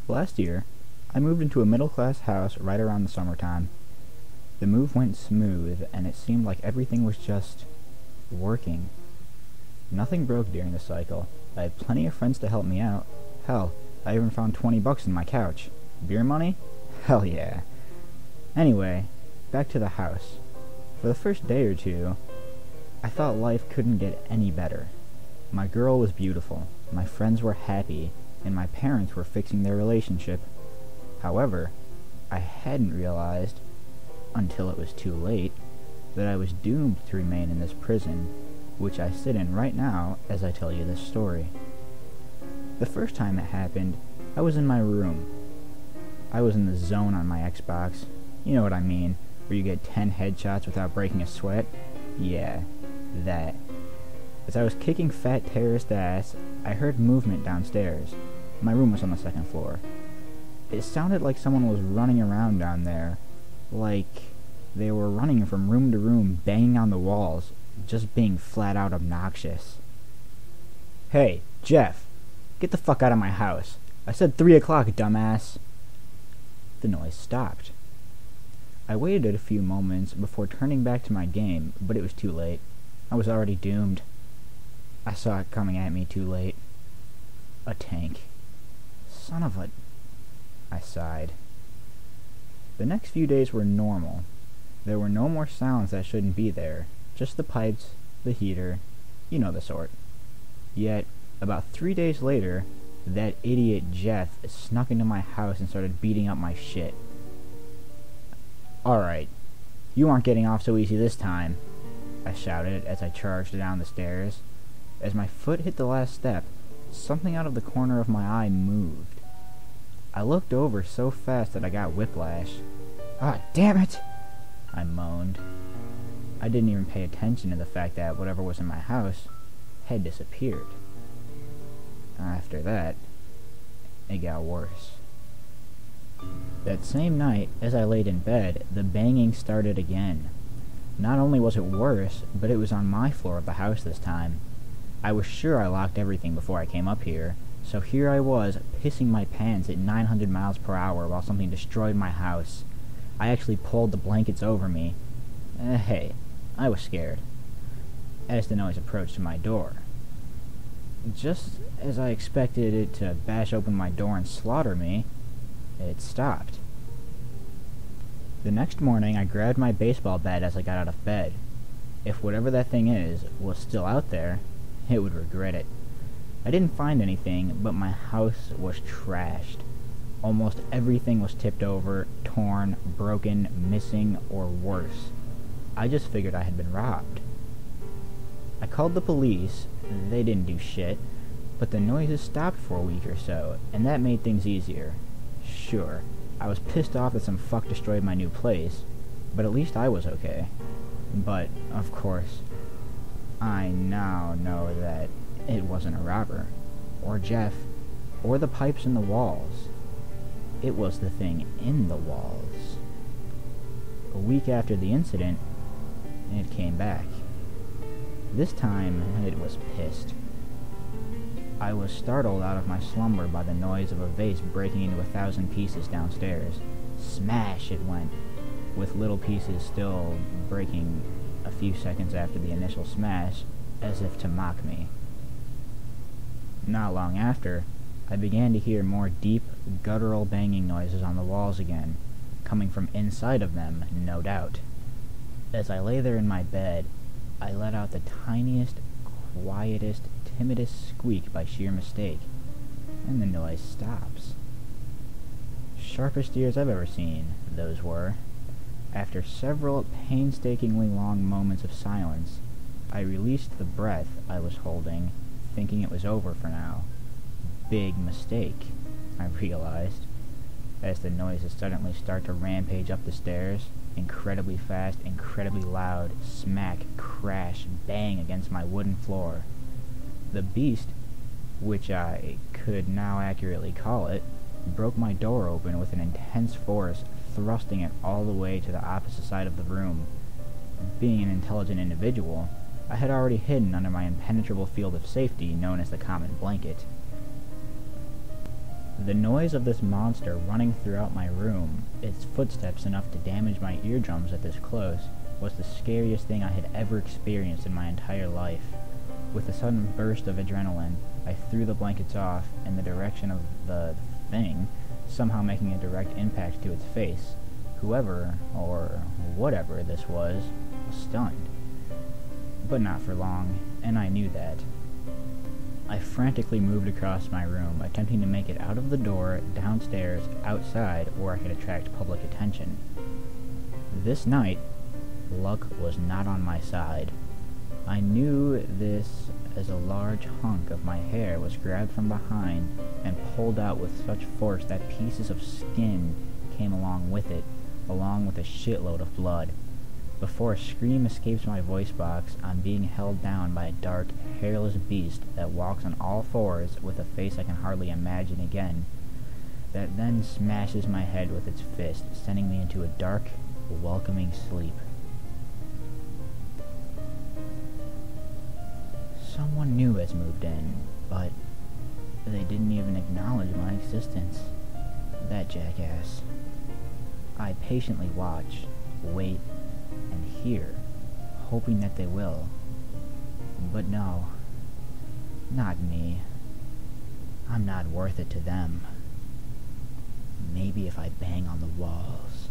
Last year, I moved into a middle-class house right around the summertime. The move went smooth, and it seemed like everything was just working. Nothing broke during the cycle. I had plenty of friends to help me out. Hell, I even found $20 in my couch. Beer money? Hell yeah. Anyway, back to the house. For the first day or two, I thought life couldn't get any better. My girl was beautiful, my friends were happy, and my parents were fixing their relationship. However, I hadn't realized, until it was too late, that I was doomed to remain in this prison, which I sit in right now as I tell you this story. The first time it happened, I was in my room. I was in the zone on my Xbox. You know what I mean, where you get 10 headshots without breaking a sweat? Yeah, that. As I was kicking fat terrorist ass, I heard movement downstairs. My room was on the second floor. It sounded like someone was running around down there, like they were running from room to room, banging on the walls, just being flat out obnoxious. Hey, Jeff, get the fuck out of my house. I said 3 o'clock, dumbass. The noise stopped. I waited a few moments before turning back to my game, but it was too late. I was already doomed. I saw it coming at me too late. A tank. Son of a... I sighed. The next few days were normal. There were no more sounds that shouldn't be there. Just the pipes, the heater, you know the sort. Yet, about 3 days later, that idiot Jeff snuck into my house and started beating up my shit. Alright, you aren't getting off so easy this time, I shouted as I charged down the stairs. As my foot hit the last step, something out of the corner of my eye moved. I looked over so fast that I got whiplash. Ah, damn it! I moaned. I didn't even pay attention to the fact that whatever was in my house had disappeared. After that, it got worse. That same night, as I laid in bed, the banging started again. Not only was it worse, but it was on my floor of the house this time. I was sure I locked everything before I came up here, so here I was, pissing my pants at 900 miles per hour while something destroyed my house. I actually pulled the blankets over me. Hey, I was scared. As the noise approached my door. Just as I expected it to bash open my door and slaughter me, it stopped. The next morning, I grabbed my baseball bat as I got out of bed. If whatever that thing is was still out there, it would regret it. I didn't find anything, but my house was trashed. Almost everything was tipped over, torn, broken, missing, or worse. I just figured I had been robbed. I called the police. They didn't do shit, but the noises stopped for a week or so, and that made things easier. Sure, I was pissed off that some fuck destroyed my new place, but at least I was okay. But, of course, I now know that it wasn't a robber, or Jeff, or the pipes in the walls. It was the thing in the walls. A week after the incident, it came back. This time, it was pissed. I was startled out of my slumber by the noise of a vase breaking into 1,000 pieces downstairs. Smash it went, with little pieces still breaking a few seconds after the initial smash, as if to mock me. Not long after, I began to hear more deep, guttural banging noises on the walls again, coming from inside of them, no doubt. As I lay there in my bed, I let out the tiniest, quietest, timidest squeak by sheer mistake, and the noise stops. Sharpest ears I've ever seen, those were. After several painstakingly long moments of silence, I released the breath I was holding, thinking it was over for now. Big mistake, I realized, as the noises suddenly start to rampage up the stairs, incredibly fast, incredibly loud, smack, crash, bang against my wooden floor. The beast, which I could now accurately call it, broke my door open with an intense force, thrusting it all the way to the opposite side of the room. Being an intelligent individual, I had already hidden under my impenetrable field of safety known as the common blanket. The noise of this monster running throughout my room, its footsteps enough to damage my eardrums at this close, was the scariest thing I had ever experienced in my entire life. With a sudden burst of adrenaline, I threw the blankets off in the direction of the thing, somehow making a direct impact to its face. Whoever, or whatever this was stunned. But not for long, and I knew that. I frantically moved across my room, attempting to make it out of the door, downstairs, outside, where I could attract public attention. This night, luck was not on my side. I knew this as a large hunk of my hair was grabbed from behind and pulled out with such force that pieces of skin came along with it, along with a shitload of blood. Before a scream escapes my voice box, I'm being held down by a dark, hairless beast that walks on all fours with a face I can hardly imagine again, that then smashes my head with its fist, sending me into a dark, welcoming sleep. Someone new has moved in, but they didn't even acknowledge my existence. That jackass. I patiently watch, wait, and hear, hoping that they will. But no, not me. I'm not worth it to them. Maybe if I bang on the walls.